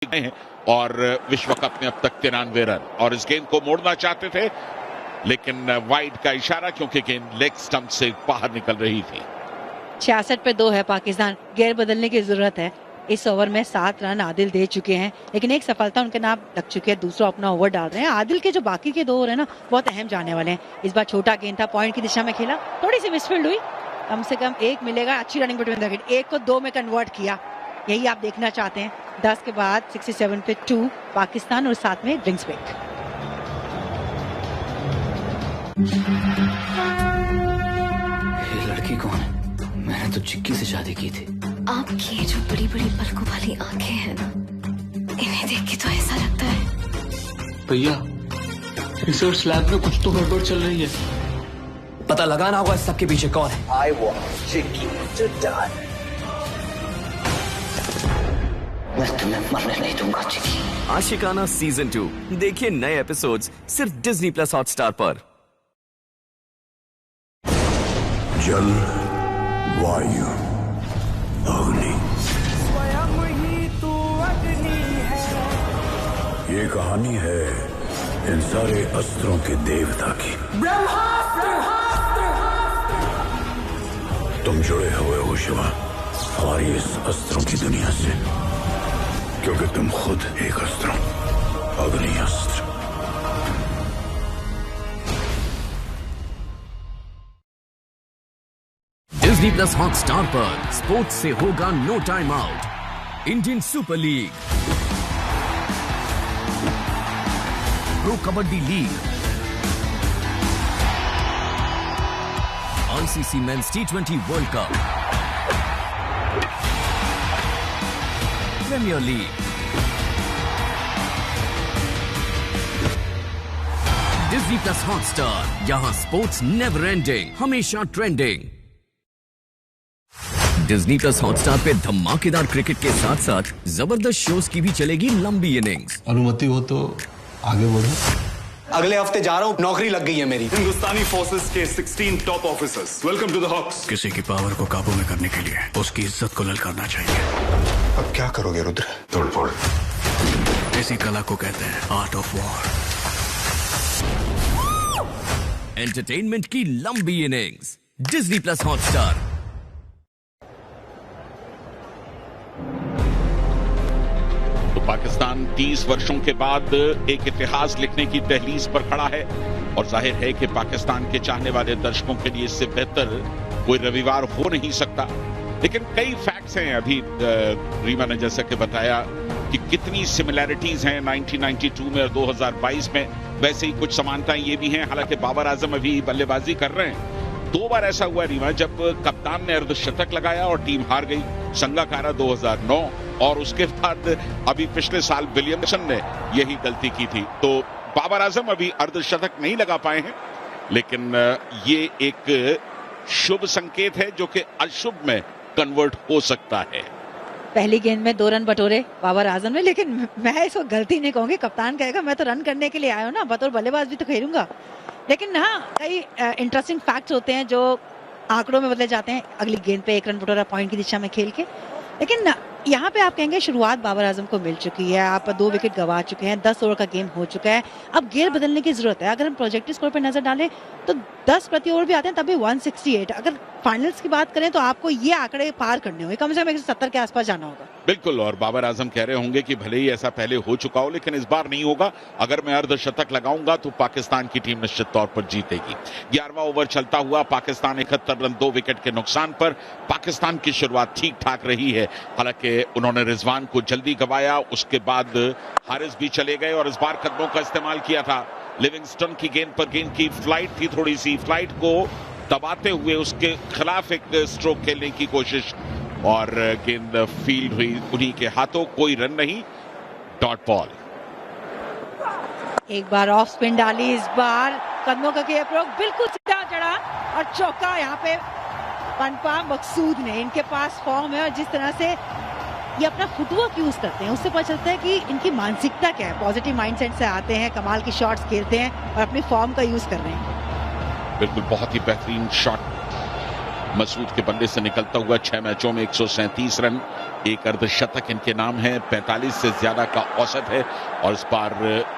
गए हैं और विश्व कप में अब तक 93 रन और इस गेंद को मोड़ना चाहते थे लेकिन वाइड का इशारा क्योंकि गेंद लेग स्टंप से बाहर निकल रही थी। 66 पे 2 है पाकिस्तान। गेयर बदलने की जरूरत है। इस ओवर में 7 रन आदिल दे चुके हैं लेकिन एक सफलता उनके नाम लग चुकी है। दूसरा अपना ओवर डाल रहे हैं। आदिल के जो बाकी के 2 ओवर है ना बहुत अहम जाने वाले हैं। इस बार छोटा गेंद था, पॉइंट की दिशा में खेला, थोड़ी सी मिसफील्ड हुई, कम से कम 1 मिलेगा। अच्छी रनिंग बिटवीन द विकेट, 1 को 2 में कन्वर्ट किया, यही आप देखना चाहते हैं। 10 के बाद 67 पे 2 पाकिस्तान और साथ में ड्रिंक्स ब्रेक। ये लड़की कौन है? मैंने तो चिक्की से शादी की थी। आपकी ये जो बड़ी बड़ी पलकों वाली आंखें हैं ना, इन्हें देख के तो ऐसा लगता है। भैया रिसर्च लैब में कुछ तो गड़बड़ चल रही है। पता लगाना होगा इस सब के पीछे कौन है। I want Chicky to die. मैं तुम्हें मरने नहीं दूंगा चिक्की। आशिकाना सीजन 2 देखिए नए एपिसोड्स सिर्फ डिज्नी प्लस हॉटस्टार पर। जल, वायु, अग्नि, ये कहानी है इन सारे अस्त्रों के देवता की। तुम जुड़े हुए हो शिवा हमारी इस अस्त्रों की दुनिया से, क्योंकि तुम खुद एक अस्त्र हो, अग्नि अस्त्र। डिज्नी प्लस हॉटस्टार पर स्पोर्ट्स से होगा no time out. Indian super league, pro kabaddi league, ICC men's T20 world cup, premier league, Disney plus Hotstar, यहाँ स्पोर्ट्स नेवर एंडिंग, हमेशा ट्रेंडिंग। डिज्नी प्लस हॉटस्टार पे धमाकेदार क्रिकेट के साथ साथ जबरदस्त शोज की भी चलेगी लंबी इनिंग्स। अनुमति हो तो आगे बढ़ो। अगले हफ्ते जा रहा हूँ, नौकरी लग गई है मेरी। हिंदुस्तानी फोर्सेस के 16 top officers, welcome to the Hawks. किसी की पावर को काबू में करने के लिए उसकी इज्जत को ललकारना चाहिए। अब क्या करोगे रुद्र? तोड़फोड़। इसी कला को कहते हैं आर्ट ऑफ वॉर। एंटरटेनमेंट की लंबी innings, Disney plus Hotstar. Pakistan 30 वर्षों के बाद एक इतिहास लिखने की दहलीज पर खड़ा है और जाहिर है कि पाकिस्तान के चाहने वाले दर्शकों के लिए इससे बेहतर कोई रविवार हो नहीं सकता। लेकिन कई फैक्ट्स हैं अभी रीमा ने जैसा कि बताया कि कितनी सिमिलैरिटीज हैं 1992 में और 2022 में, वैसे ही कुछ समानताएं ये भी हैं। हालांकि बाबर आजम अभी बल्लेबाजी कर रहे हैं। 2 बार ऐसा हुआ रीमा जब कप्तान ने अर्धशतक लगाया और टीम हार गई। संगाकारा 2009 और उसके बाद अभी पिछले साल विलियमसन ने यही गलती की थी। तो बाबर आजम अभी अर्धशतक नहीं लगा पाए हैं लेकिन ये एक शुभ संकेत है जो कि अशुभ में कन्वर्ट हो सकता है। पहली गेंद में 2 रन बटोरे बाबर आजम ने, लेकिन मैं इसको गलती नहीं कहूंगी। कप्तान कहेगा मैं तो रन करने के लिए आया हूं ना, बतौर बल्लेबाज भी तो खेलूंगा। लेकिन हाँ, कई इंटरेस्टिंग फैक्ट्स होते हैं जो आंकड़ों में बदले जाते हैं। अगली गेंद पे 1 रन बटोरा पॉइंट की दिशा में खेल के। लेकिन यहाँ पे आप कहेंगे शुरुआत बाबर आजम को मिल चुकी है, आप 2 विकेट गंवा चुके हैं, 10 ओवर का गेम हो चुका है, अब गेयर बदलने की जरूरत है। अगर हम प्रोजेक्टिव स्कोर पर नजर डालें तो 10 प्रति ओवर भी आते हैं, तभी 168। अगर फाइनल्स की बात करें तो आपको ये आंकड़े पार करने होंगे, कम से कम 170 के आसपास जाना होगा। बिल्कुल, और बाबर आजम कह रहे होंगे कि भले ही ऐसा पहले हो चुका हो लेकिन इस बार नहीं होगा। अगर मैं अर्धशतक लगाऊंगा तो पाकिस्तान की टीम निश्चित तौर पर जीतेगी। 11वां ओवर चलता हुआ पाकिस्तान 71 रन 2 विकेट के नुकसान पर। पाकिस्तान की शुरुआत ठीक ठाक रही है, हालांकि उन्होंने रिजवान को जल्दी गंवाया, उसके बाद हारिस भी चले गए और इस बार कदमों का इस्तेमाल किया था। लिविंगस्टन की गेंद पर गेंद की फ्लाइट थी, थोड़ी सी फ्लाइट को दबाते हुए उसके खिलाफ एक स्ट्रोक खेलने की कोशिश और गेंद फील्ड हुई उन्हीं के हाथों। कोई रन नहीं, डॉट बॉल। एक बार ऑफ स्पिन डाली, इस बार कदमों का किया प्रयोग, बिल्कुल सीधा चढ़ा और चौका यहाँ पे पनपा मकसूद ने। इनके पास फॉर्म है और जिस तरह से ये अपना फुटवर्क यूज करते हैं उससे पता चलता है कि इनकी मानसिकता क्या है। पॉजिटिव माइंडसेट से आते हैं, कमाल की शॉट्स खेलते हैं और अपनी फॉर्म का यूज कर रहे हैं। बिल्कुल, बहुत ही बेहतरीन शॉट मसूद के बल्ले से निकलता हुआ 6 मैचों में 137 रन, एक अर्धशतक इनके नाम है, 45 से ज्यादा का औसत है। और इस बार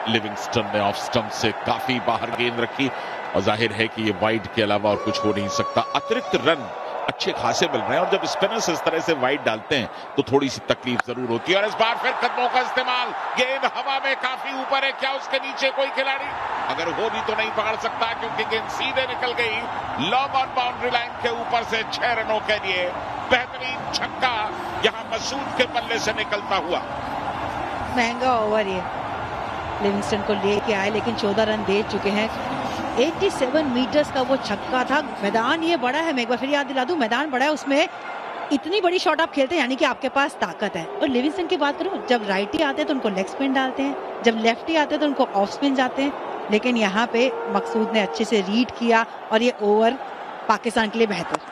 लिविंगस्टन ने ऑफ स्टंप से काफी बाहर गेंद रखी और जाहिर है कि ये वाइड के अलावा और कुछ हो नहीं सकता। अतिरिक्त रन अच्छे खासे मिल रहे हैं और जब स्पिनर्स इस तरह से वाइड डालते हैं तो थोड़ी सी तकलीफ जरूर होती है। और इस बार फिर कदमों का इस्तेमाल, गेंद हवा में काफी ऊपर है, क्या उसके नीचे कोई खिलाड़ी? अगर वो भी तो नहीं पकड़ सकता क्योंकि गेंद सीधे निकल गई लॉन्ग ऑन बाउंड्री लाइन के ऊपर से 6 रनों के लिए। बेहतरीन छक्का यहां मसूद के बल्ले से निकलता हुआ। महंगा ओवर ये लिविंगस्टन को लेके आए लेकिन 14 रन दे चुके हैं। 87 मीटर्स का वो छक्का था। मैदान ये बड़ा है, मैं एक बार फिर याद दिला दूं, मैदान बड़ा है, उसमें इतनी बड़ी शॉट आप खेलते हैं यानी कि आपके पास ताकत है। और लिविंगस्टन की बात करूं, जब राइटी आते हैं तो उनको लेग स्पिन डालते हैं, जब लेफ्टी आते हैं तो उनको ऑफ स्पिन जाते हैं, लेकिन यहाँ पे मकसूद ने अच्छे से रीड किया और ये ओवर पाकिस्तान के लिए बेहतर।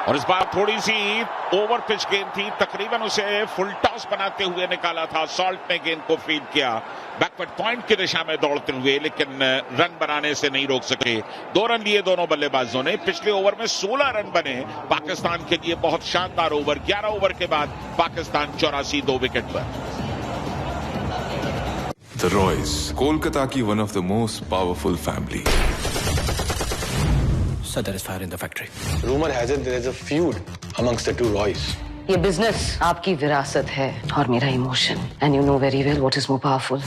और इस बार थोड़ी सी ओवर पिच गेंद थी, तकरीबन उसे फुल टॉस बनाते हुए निकाला था। सॉल्ट ने गेंद को फील्ड किया बैकवर्ड पॉइंट की दिशा में दौड़ते हुए, लेकिन रन बनाने से नहीं रोक सके। 2 रन लिए दोनों बल्लेबाजों ने। पिछले ओवर में 16 रन बने पाकिस्तान के लिए, बहुत शानदार ओवर। 11 ओवर के बाद पाकिस्तान 84 2 विकेट पर। The Roys, कोलकाता की one of the most powerful family. Sir, there is fire in the factory. Rumor has it there is a feud amongst the two Roys. ये बिजनेस आपकी विरासत है और मेरा emotion, and you know very well what is more powerful.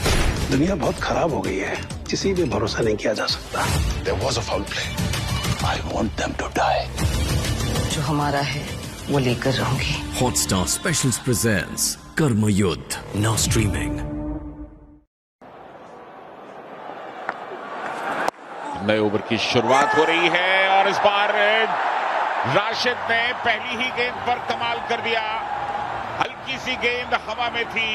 दुनिया बहुत खराब हो गई है, किसी पे भरोसा नहीं किया जा सकता। There was a foul play. I want them to die. जो हमारा है वो लेकर रहूंगी। Hotstar Specials presents कर्म युद्ध, now streaming. नए ओवर की शुरुआत हो रही है और इस बार राशिद ने पहली ही गेंद पर कमाल कर दिया। हल्की सी गेंद हवा में थी,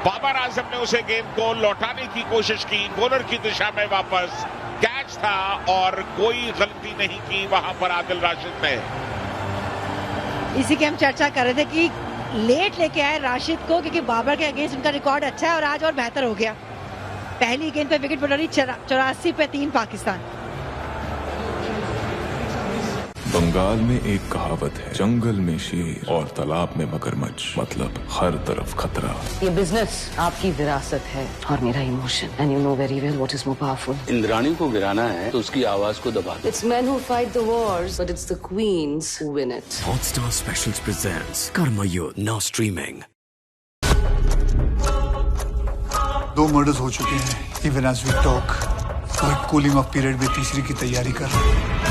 बाबर आजम ने उसे गेंद को लौटाने की कोशिश की, बॉलर की दिशा में वापस, कैच था और कोई गलती नहीं की वहां पर आदिल राशिद ने। इसी की हम चर्चा कर रहे थे कि लेट लेके आए राशिद को क्योंकि बाबर के अगेंस्ट उनका रिकॉर्ड अच्छा है और आज और बेहतर हो गया। पहली गेंद पे विकेट पटोरी, 84 पे 3 पाकिस्तान। बंगाल में एक कहावत है, जंगल में शेर और तालाब में मगरमच्छ, मतलब हर तरफ खतरा। ये बिजनेस आपकी विरासत है और मेरा emotion, and you know very well what is more powerful. Indrani को गिराना है तो उसकी आवाज को दबा दो। It's men who fight the wars, but it's the queens who win it. Hotstar Specials presents कर्म युद्ध, now streaming. 2 मर्डर्स हो चुके हैं। इवन एज वी टॉक वो एक कूलिंग ऑफ पीरियड में तीसरी की तैयारी कर रहे हैं।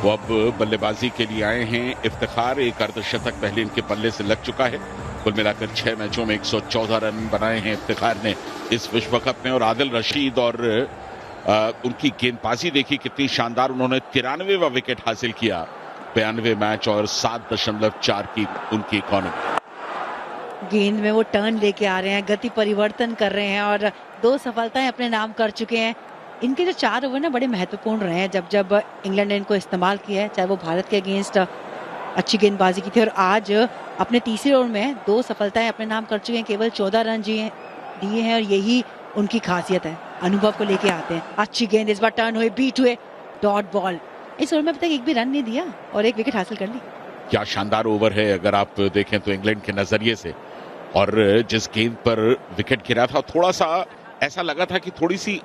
वो अब बल्लेबाजी के लिए आए हैं। इफ्तिखार, एक अर्धशतक पहले इनके बल्ले से लग चुका है। कुल मिलाकर 6 मैचों में 114 रन बनाए हैं इफ्तिखार ने इस विश्व कप में। और आदिल रशीद और उनकी गेंदबाजी देखी कितनी शानदार, उन्होंने 93वां विकेट हासिल किया। 92 मैच और 7.4 की उनकी इकॉनमी। गेंद में वो टर्न लेके आ रहे हैं, गति परिवर्तन कर रहे हैं और 2 सफलताएं अपने नाम कर चुके हैं। इनके जो 4 ओवर ना बड़े महत्वपूर्ण रहे हैं जब इंग्लैंड ने इनको इस्तेमाल किया है, चाहे वो भारत के अगेंस्ट अच्छी गेंदबाजी की थी। और आज अपने तीसरे ओवर में 2 सफलताएं अपने नाम कर चुके हैं, केवल 14 रन दिए हैं और यही उनकी खासियत है। अनुभव को लेके आते हैं। अच्छी गेंद, इस बार टर्न हुए, बीट हुए, डॉट बॉल। इस ओवर में अब तक एक भी रन नहीं दिया और 1 विकेट हासिल कर ली। क्या शानदार ओवर है अगर आप देखें तो इंग्लैंड के नजरिए से। और जिस गेंद पर विकेट गिरा था, थोड़ा सा ऐसा लगा था कि थोड़ी सी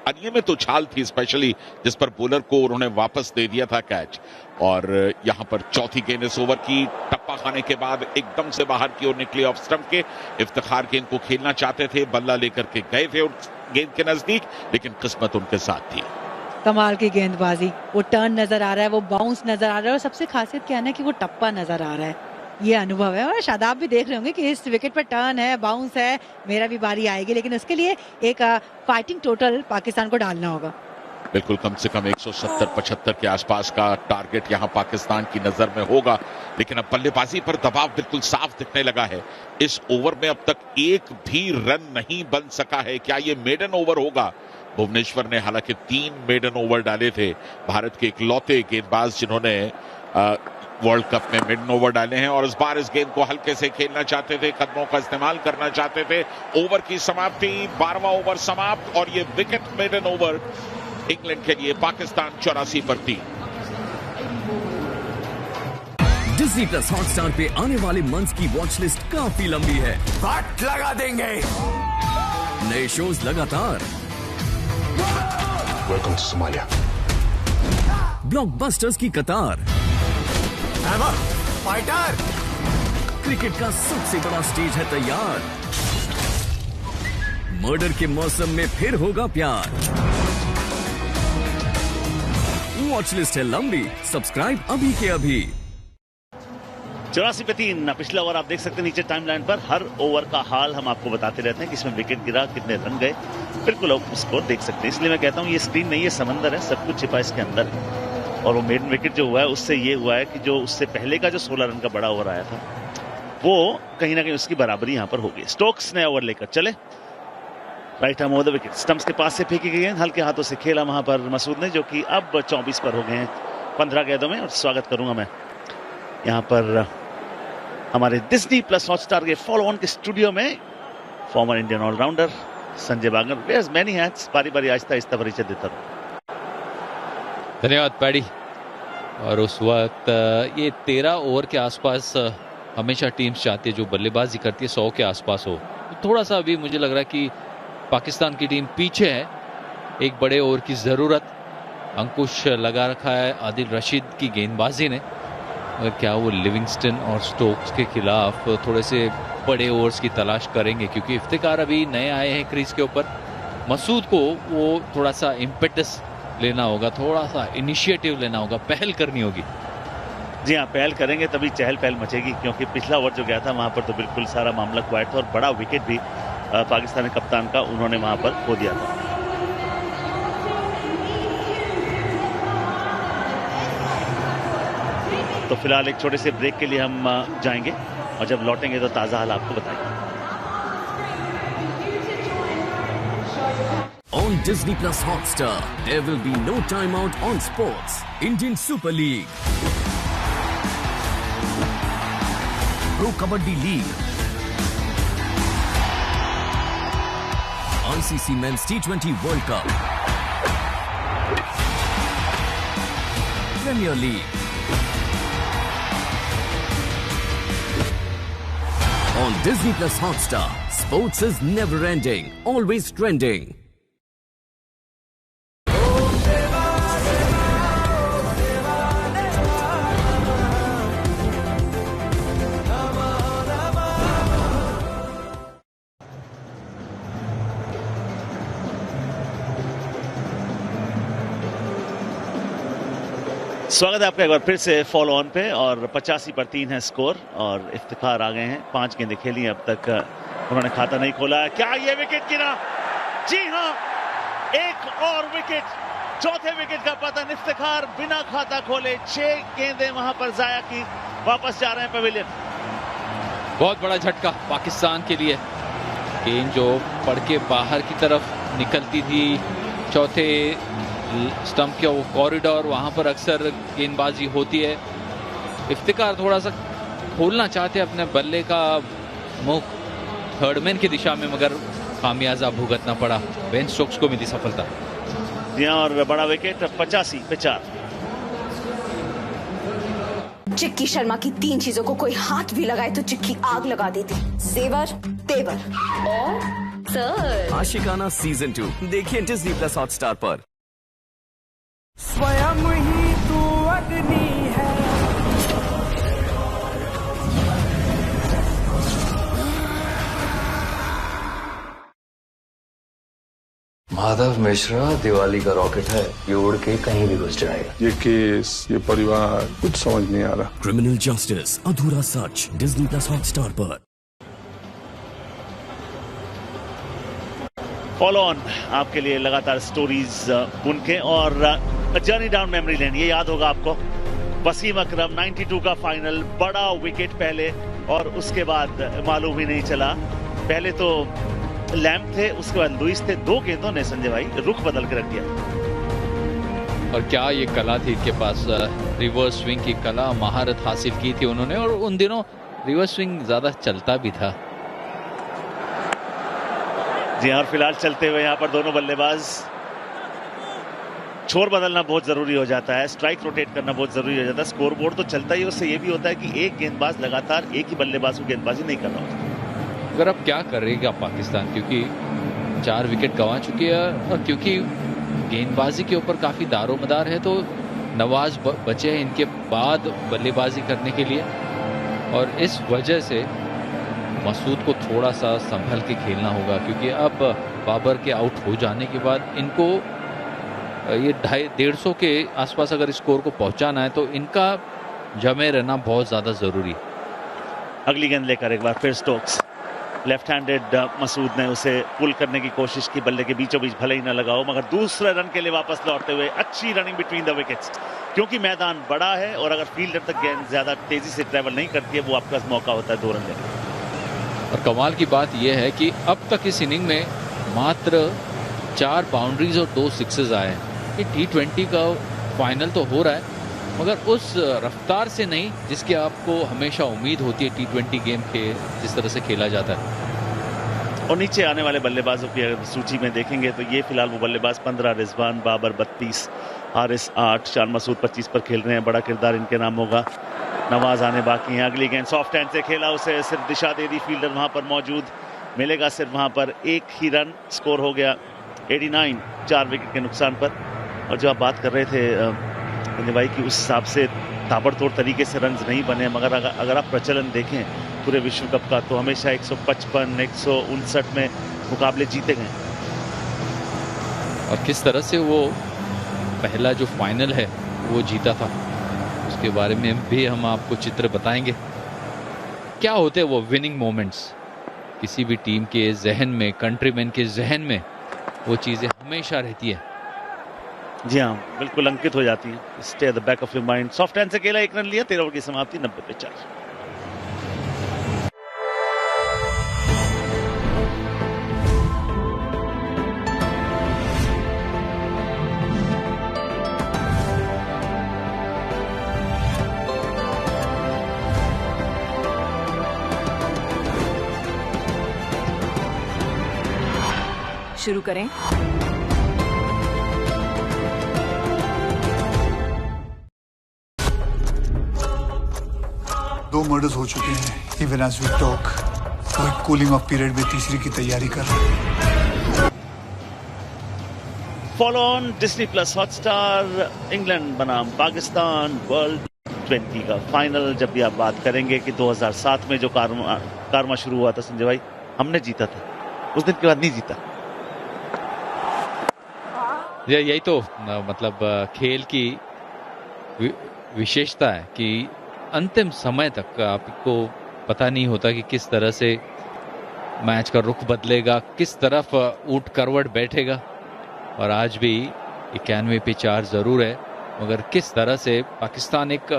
अनियमित उछाल थी, स्पेशली जिस पर बॉलर को उन्होंने वापस दे दिया था कैच। और यहां पर चौथी गेंद इस ओवर की, टप्पा खाने के बाद एकदम से बाहर की ओर निकली ऑफ स्टंप के। इफ्तिखार गेंद को खेलना चाहते थे, बल्ला लेकर के गए थे उस गेंद के नजदीक, लेकिन किस्मत उनके साथ थी। कमाल की गेंदबाजी, वो टर्न नजर आ रहा है, वो बाउंस नजर आ रहा है और सबसे खासियत क्या है ना कि वो टप्पा नजर आ रहा है। ये अनुभव है और शादाब भी देख रहे होंगे कि इस विकेट पर टर्न है, बाउंस है, मेरा भी बारी आएगी, लेकिन उसके लिए एक फाइटिंग टोटल पाकिस्तान को डालना होगा। बिल्कुल कम से कम 170-75 के आसपास का टारगेट यहां पाकिस्तान की नजर में होगा, लेकिन अब बल्लेबाजी पर दबाव बिल्कुल साफ दिखने लगा है। इस ओवर में अब तक एक भी रन नहीं बन सका है। क्या ये मेडन ओवर होगा? भुवनेश्वर ने हालांकि 3 मेडन ओवर डाले थे, भारत के इकलौते गेंदबाज जिन्होंने वर्ल्ड कप में मेडन ओवर डाले हैं, और इस बार इस गेंद को हल्के से खेलना चाहते थे, कदमों का इस्तेमाल करना चाहते थे। ओवर की समाप्ति, 12वां ओवर समाप्त, और ये विकेट मेडन ओवर इंग्लैंड के लिए। पाकिस्तान 84 पर 3। डिज्नी प्लस हॉटस्टार पे आने वाले मंथ्स की वॉच लिस्ट काफी लंबी है। वाट लगा देंगे। नए शोज लगातार, वेलकम टू सोमालिया। ब्लॉकबस्टर्स की कतार, फाइटर। क्रिकेट का सबसे बड़ा स्टेज है तैयार। मर्डर के मौसम में फिर होगा प्यार। वॉच लिस्ट है लंबी, सब्सक्राइब अभी के अभी। 84 पे 3। पिछला ओवर आप देख सकते हैं नीचे टाइमलाइन पर। हर ओवर का हाल हम आपको बताते रहते हैं, किसमें विकेट गिरा, कितने रन गए, बिल्कुल आप स्कोर देख सकते हैं। इसलिए मैं कहता हूं ये स्क्रीन नहीं है, समंदर है, सब कुछ छिपा इसके अंदर। और वो मेडन विकेट जो हुआ है उससे ये हुआ है कि जो उससे पहले का जो 16 रन का बड़ा ओवर आया था वो कहीं ना कहीं उसकी बराबरी यहां पर हो गई। स्टोक्स नया ओवर लेकर चले, right arm over the wicket, stumps के पास से फेंकी गई है, हल्के हाथों से खेला वहां पर मसूद ने, जो कि अब 24 पर हो गए हैं 15 गेंदों में। और स्वागत करूंगा मैं यहां पर हमारे डिज्नी प्लस हॉटस्टार के फॉलो ऑन के स्टूडियो में फॉर्मर इंडियन ऑलराउंडर संजय बांगर। वेयर्स मेनी हैट्स, बारी बारी आहिस्ता आहिस्ता परिचय देता हूं। धन्यवाद पैडी। और उस वक्त ये 13 ओवर के आसपास हमेशा टीम्स चाहती है जो बल्लेबाजी करती है 100 के आसपास हो। थोड़ा सा अभी मुझे लग रहा है कि पाकिस्तान की टीम पीछे है, एक बड़े ओवर की ज़रूरत। अंकुश लगा रखा है आदिल रशीद की गेंदबाजी ने, और क्या वो लिविंगस्टन और स्टोक्स के खिलाफ थोड़े से बड़े ओवर्स की तलाश करेंगे, क्योंकि इफ्तिकार अभी नए आए हैं क्रीज के ऊपर। मसूद को वो थोड़ा सा इम्पेटस लेना होगा, थोड़ा सा इनिशिएटिव लेना होगा, पहल करनी होगी। जी हाँ, पहल करेंगे तभी चहल पहल मचेगी, क्योंकि पिछला ओवर जो गया था वहां पर तो बिल्कुल सारा मामला क्वाइट था, और बड़ा विकेट भी पाकिस्तानी कप्तान का उन्होंने वहां पर खो दिया था। तो फिलहाल एक छोटे से ब्रेक के लिए हम जाएंगे, और जब लौटेंगे तो ताजा हाल आपको बताएंगे। On Disney Plus Hotstar, there will be no timeout on sports. Indian Super League, Pro Kabaddi League, ICC Men's T20 World Cup, Premier League. On Disney Plus Hotstar, sports is never ending, always trending. स्वागत है आपका एक बार फिर से follow on पे। और 85 पर 3 है स्कोर, और इफ्तिखार आ गए हैं। 5 गेंदें खेली अब तक उन्होंने खाता नहीं खोला। क्या ये विकेट गिरा? जी हाँ, एक और विकेट, चौथे विकेट का पतन। इफ्तिखार बिना खाता खोले 6 गेंदें वहां पर जाया की, वापस जा रहे हैं पवेलियन। बहुत बड़ा झटका पाकिस्तान के लिए। गेंद जो पड़ के बाहर की तरफ निकलती थी चौथे स्टंप के वो कॉरिडोर, वहां पर अक्सर गेंदबाजी होती है। इफ्तिकार थोड़ा सा खोलना चाहते हैं अपने बल्ले का मुख थर्डमैन की दिशा में, मगर खामियाजा भुगतना पड़ा। बेन स्टोक्स को मिली सफलता। जी हाँ, और बड़ा विकेट 85 पे 4। चिक्की शर्मा की 3 चीजों को कोई हाथ भी लगाए तो चिक्की आग लगा देती। जेवर, तेवर और सर। आशिकाना सीजन 2 देखिए डिज्नी प्लस हॉटस्टार पर। स्वयं ही तू अग्नि है। माधव मिश्रा दिवाली का रॉकेट है, ये उड़ के कहीं भी घुस जाएगा। ये केस, ये परिवार, कुछ समझ नहीं आ रहा। क्रिमिनल जस्टिस अधूरा सच डिज्नी प्लस हॉटस्टार पर। फॉलो ऑन आपके लिए लगातार स्टोरीज उनके और जर्नी डाउन मेमोरी लेन, ये याद होगा आपको, वसीम अकरम 92 का फाइनल, बड़ा विकेट पहले और उसके बाद मालूम ही नहीं चला, पहले तो लैम्प थे, उसके बाद लुइस थे, 2 गेंदों ने संजय भाई रुख बदल के रख दिया। और क्या ये कला थी इनके पास, रिवर्स स्विंग की कला, महारत हासिल की थी उन्होंने, और उन दिनों रिवर्स स्विंग ज्यादा चलता भी था। जी हाँ, फिलहाल चलते हुए यहाँ पर दोनों बल्लेबाज, छोर बदलना बहुत जरूरी हो जाता है, स्ट्राइक रोटेट करना बहुत जरूरी हो जाता है, स्कोर बोर्ड तो चलता ही, उससे ये भी होता है कि एक गेंदबाज लगातार एक ही बल्लेबाज को गेंदबाजी नहीं कर रहा होता। अगर अब क्या करेगा पाकिस्तान, क्योंकि 4 विकेट गंवा चुकी है और क्योंकि गेंदबाजी के ऊपर काफी दारोमदार है, तो नवाज बचे हैं इनके बाद बल्लेबाजी करने के लिए, और इस वजह से मसूद को थोड़ा सा संभल के खेलना होगा, क्योंकि अब बाबर के आउट हो जाने के बाद इनको ये 150 के आसपास अगर स्कोर को पहुंचाना है तो इनका जमे रहना बहुत ज्यादा जरूरी। अगली गेंद लेकर एक बार फिर स्टोक्स, लेफ्ट हैंडेड मसूद ने उसे पुल करने की कोशिश की, बल्ले के बीचों बीच भले ही न लगाओ, मगर दूसरे रन के लिए वापस लौटते हुए अच्छी रनिंग बिटवीन द विकेट्स, क्योंकि मैदान बड़ा है और अगर फील्डर तक गेंद ज्यादा तेजी से ट्रेवल नहीं करती है, वो आपका मौका होता है 2 रन लेने। और कमाल की बात यह है कि अब तक इस इनिंग में मात्र 4 बाउंड्रीज और 2 सिक्सेस आए हैं। ये T20 का फाइनल तो हो रहा है, मगर उस रफ्तार से नहीं जिसकी आपको हमेशा उम्मीद होती है T20 गेम के जिस तरह से खेला जाता है। और नीचे आने वाले बल्लेबाजों की अगर सूची में देखेंगे तो ये फिलहाल वो बल्लेबाज 15, रिजवान, बाबर 32, हारिस 8, शान मसूद 25 पर खेल रहे हैं, बड़ा किरदार इनके नाम होगा। नवाज आने बाकी हैं। अगली गेंद सॉफ्ट हैंड से खेला, उसे सिर्फ दिशा दे दी, फील्डर वहां पर मौजूद, मिलेगा सिर्फ वहां पर 1 ही रन, स्कोर हो गया 89 4 विकेट के नुकसान पर। और जो आप बात कर रहे थे भाई कि उस हिसाब से ताबड़तोड़ तरीके से रन नहीं बने, मगर अगर आप प्रचलन देखें पूरे विश्व कप का तो हमेशा 155, 159 में मुकाबले जीते गए। और किस तरह से वो पहला जो फाइनल है वो जीता था, उसके बारे में भी हम आपको चित्र बताएंगे। क्या होते हैं वो विनिंग मोमेंट्स किसी भी टीम के जहन में, कंट्रीमैन के जहन में, वो चीजें हमेशा रहती है। जी हाँ, बिल्कुल अंकित हो जाती है, stay at the back of your mind. Soft hand से खेला, 1 रन लिया, 13 ओवर की समाप्ति, 90 पे 4। शुरू करें। दो मर्डर्स हो चुके हैं, इवन एज वी टॉक। वो एक कूलिंग ऑफ पीरियड में तीसरी की तैयारी कर रहे हैं। Follow on Disney plus Hotstar, England बनाम पाकिस्तान वर्ल्ड T20 का फाइनल। जब भी आप बात करेंगे कि 2007 में जो कारवा शुरू हुआ था संजय भाई, हमने जीता था, उस दिन के बाद नहीं जीता। यही तो मतलब खेल की विशेषता है कि अंतिम समय तक आपको पता नहीं होता कि किस तरह से मैच का रुख बदलेगा, किस तरफ ऊंट करवट बैठेगा। और आज भी 91 पे 4 जरूर है, मगर किस तरह से पाकिस्तान एक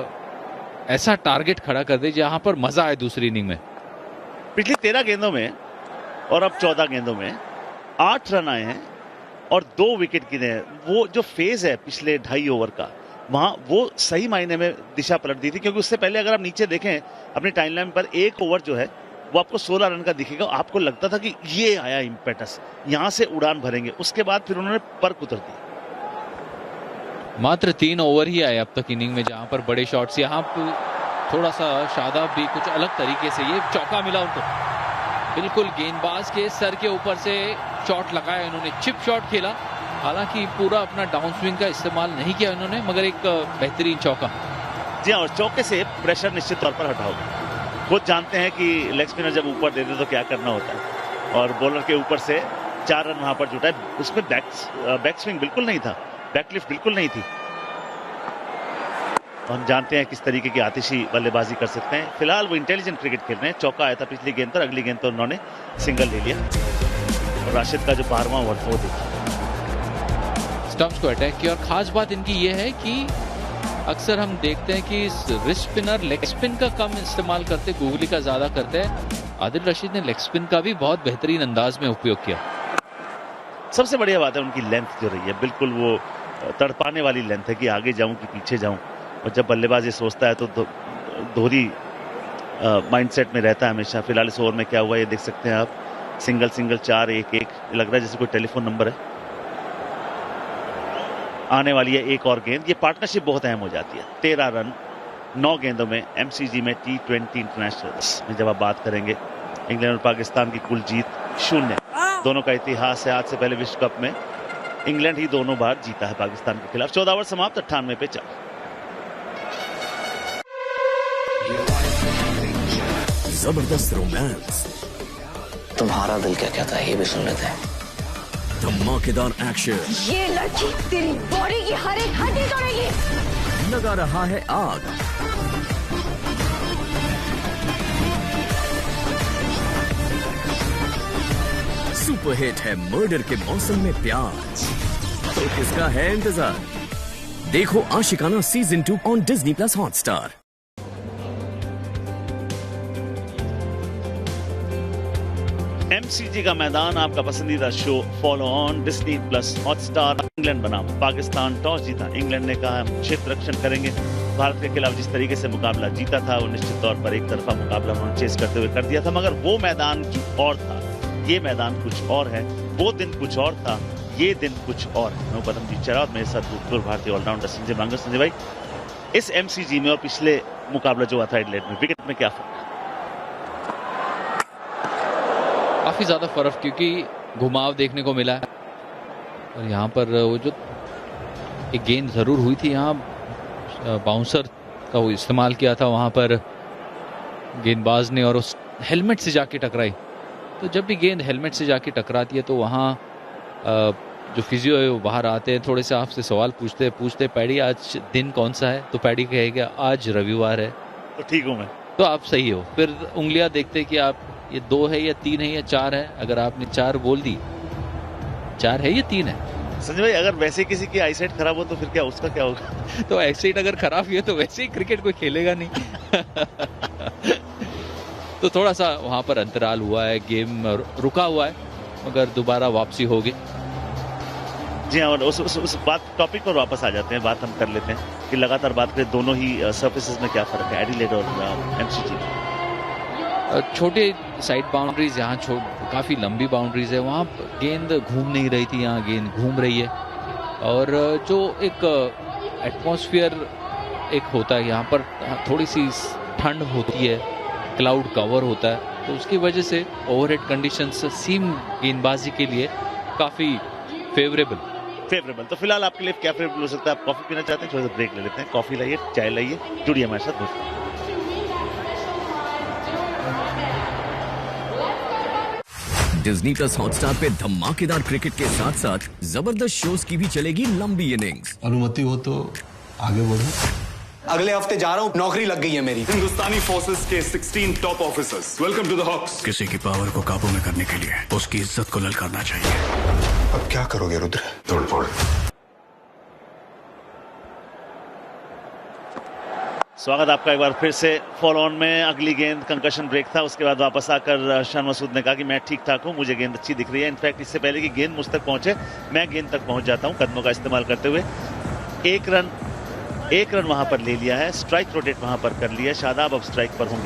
ऐसा टारगेट खड़ा कर दे जहां पर मजा आए दूसरी इनिंग में। पिछली 13 गेंदों में और अब 14 गेंदों में 8 रन आए हैं और 2 विकेट गिरे हैं। वो जो फेज है पिछले 2.5 ओवर का, वहां वो सही मायने में दिशा पलट दी थी, क्योंकि उससे पहले अगर आप नीचे देखें अपनी टाइमलाइन पर, 1 ओवर जो है वो आपको 16 रन का दिखेगा। आपको लगता था कि ये आया इम्पेटस, यहां से उड़ान भरेंगे। उसके बाद फिर उन्होंने परख उतर दी। मात्र 3 ओवर ही आए अब तक इनिंग में जहां पर बड़े शॉट्स, यहाँ थोड़ा सा शादाब भी कुछ अलग तरीके से, ये चौका मिला उनको, बिल्कुल गेंदबाज के सर के ऊपर से शॉट लगाया इन्होंने, चिप शॉट खेला। हालांकि पूरा अपना डाउन स्विंग का इस्तेमाल नहीं किया इन्होंने, मगर एक बेहतरीन चौका। जी हाँ, और चौके से प्रेशर निश्चित तौर पर हटाओगे। खुद जानते हैं कि लेग स्पिनर जब ऊपर दे दे तो क्या करना होता है, और बॉलर के ऊपर से 4 रन वहां पर जुटा है। उसमें बैक स्विंग बिल्कुल नहीं था, बैकलिफ्ट बिल्कुल नहीं थी। हम जानते हैं किस तरीके की आतिशी बल्लेबाजी कर सकते हैं। फिलहाल वो इंटेलिजेंट क्रिकेट खेल रहे हैं। चौका आया था पिछली गेंद पर, अगली गेंद पर उन्होंने सिंगल ले लिया। और राशिद का जो 12वां ओवर वो देखिए, स्टंप्स को अटैक किया। और खास बात इनकी ये है कि अक्सर हम देखते हैं कि रिस्ट स्पिनर लेग स्पिन का कम इस्तेमाल करते, गूगली का ज्यादा करते हैं। आदिल रशीद ने लेग स्पिन का भी बहुत बेहतरीन अंदाज में उपयोग किया। सबसे बढ़िया बात है उनकी लेंथ जो रही है, बिल्कुल वो तड़पाने वाली लेंथ है कि आगे जाऊं कि पीछे जाऊं। और जब बल्लेबाज ये सोचता है तो दोहरी माइंडसेट में रहता है हमेशा। फिलहाल इस ओवर में क्या हुआ ये देख सकते हैं आप, सिंगल 4-1-1 लग रहा है जैसे कोई टेलीफोन नंबर है। आने वाली है एक और गेंद, ये पार्टनरशिप बहुत अहम हो जाती है। 13 रन 9 गेंदों में एमसीजी में T20 इंटरनेशनल्स में जब आप बात करेंगे, इंग्लैंड और पाकिस्तान की कुल जीत 0। दोनों का इतिहास है, आज से पहले विश्व कप में इंग्लैंड ही दोनों बार जीता है पाकिस्तान के खिलाफ। 14 ओवर समाप्त, 98 पे 4। जबरदस्त रोमांस, तुम्हारा दिल क्या कहता है ये भी सुन लेते हैं। धमाकेदार एक्शन, ये लड़की तेरी बॉडी की हर एक हड्डी तोड़ेगी। लगा रहा है आग, सुपरहिट है मर्डर के मौसम में प्यार। तो किसका है इंतजार? देखो Aashiqana season 2 on Disney+ Hotstar. MCG का मैदान, आपका पसंदीदा show follow on Disney+ Hotstar. England बनाम पाकिस्तान, टॉस जीता इंग्लैंड ने, कहा हम क्षेत्र रक्षण करेंगे। भारत के खिलाफ जिस तरीके से मुकाबला जीता था वो निश्चित तौर पर एक तरफा मुकाबला उन्होंने चेस करते हुए कर दिया था, मगर वो मैदान और था, ये मैदान कुछ और है। वो दिन कुछ और था, ये दिन कुछ और है। मैं पदमजीत चरावत, मेरे साथ भूतपूर्व भारतीय ऑलराउंडर संजय मांगर। संजय भाई, इस एमसीजी में और पिछले मुकाबला जो हुआ था एडिलेड में, विकेट में क्या फर्क है? काफी ज्यादा फर्क, क्योंकि घुमाव देखने को मिला है। और यहाँ पर वो जो एक गेंद जरूर हुई थी, यहाँ बाउंसर का वो इस्तेमाल किया था वहां पर गेंदबाज ने, और उस हेलमेट से जाके टकराई। तो जब भी गेंद हेलमेट से जाके टकराती है तो वहाँ जो फिजियो है वो बाहर आते हैं, थोड़े से आपसे सवाल पूछते पैडी आज दिन कौन सा है? तो पैडी कहेगा आज रविवार है। तो ठीक हूँ मैं, तो आप सही हो। फिर उंगलियां देखते कि आप ये 2 है या 3 है या 4 है। अगर आपने 4 बोल दी, 4 है या 3 है। संजय भाई, अगर वैसे किसी की आईसाइट खराब हो तो फिर क्या, उसका क्या होगा? तो आईसाइट अगर खराब हुई है तो वैसे ही क्रिकेट कोई खेलेगा नहीं। तो थोड़ा सा वहां पर अंतराल हुआ है, गेम रुका हुआ है, मगर दोबारा वापसी होगी। जी हाँ, और उस बात टॉपिक पर वापस आ जाते हैं, बात हम कर लेते हैं कि लगातार बात करें दोनों ही सर्फेसेस में क्या फर्क है एडिलेड और एमसीजी। छोटे साइड बाउंड्रीज, यहाँ काफी लंबी बाउंड्रीज है, वहाँ गेंद घूम नहीं रही थी, यहाँ गेंद घूम रही है। और जो एक एटमॉस्फेयर एक होता है यहाँ पर, थोड़ी सी ठंड होती है, क्लाउड कवर होता है, तो उसकी वजह से ओवरहेड कंडीशंस सीम गेंदबाजी के लिए काफी फेवरेबल। तो फिलहाल आपके लिए क्या फेवरेबल हो सकता है? आप कॉफी पीना चाहते हैं? थोड़ा सा ब्रेक ले लेते हैं, कॉफी लाइए, चाय लाइए, जुड़िए हमारे साथ दोस्तों। Disney+ हॉटस्टार पे धमाकेदार क्रिकेट के साथ साथ जबरदस्त शोज की भी चलेगी लंबी इनिंग्स। अनुमति हो तो आगे बढ़ो। अगले हफ्ते जा रहा हूँ, नौकरी लग गई है मेरी। हिंदुस्तानी फोर्सेस के 16 top officers, welcome to the Hawks. किसी की पावर को काबू में करने के लिए उसकी इज्जत को ललकारना चाहिए। अब क्या करोगे रुद्र? तोड़फोड़। स्वागत आपका एक बार फिर से फॉलो ऑन में। अगली गेंद कंकशन ब्रेक था, उसके बाद वापस आकर शान मसूद ने कहा कि मैं ठीक ठाक हूं, मुझे गेंद अच्छी दिख रही है। इनफैक्ट इससे पहले कि गेंद मुझ तक पहुंचे, मैं गेंद तक पहुंच जाता हूं कदमों का इस्तेमाल करते हुए। एक रन वहां पर ले लिया है, स्ट्राइक रोटेट वहां पर कर लिया। शादाब अब स्ट्राइक पर होंगे।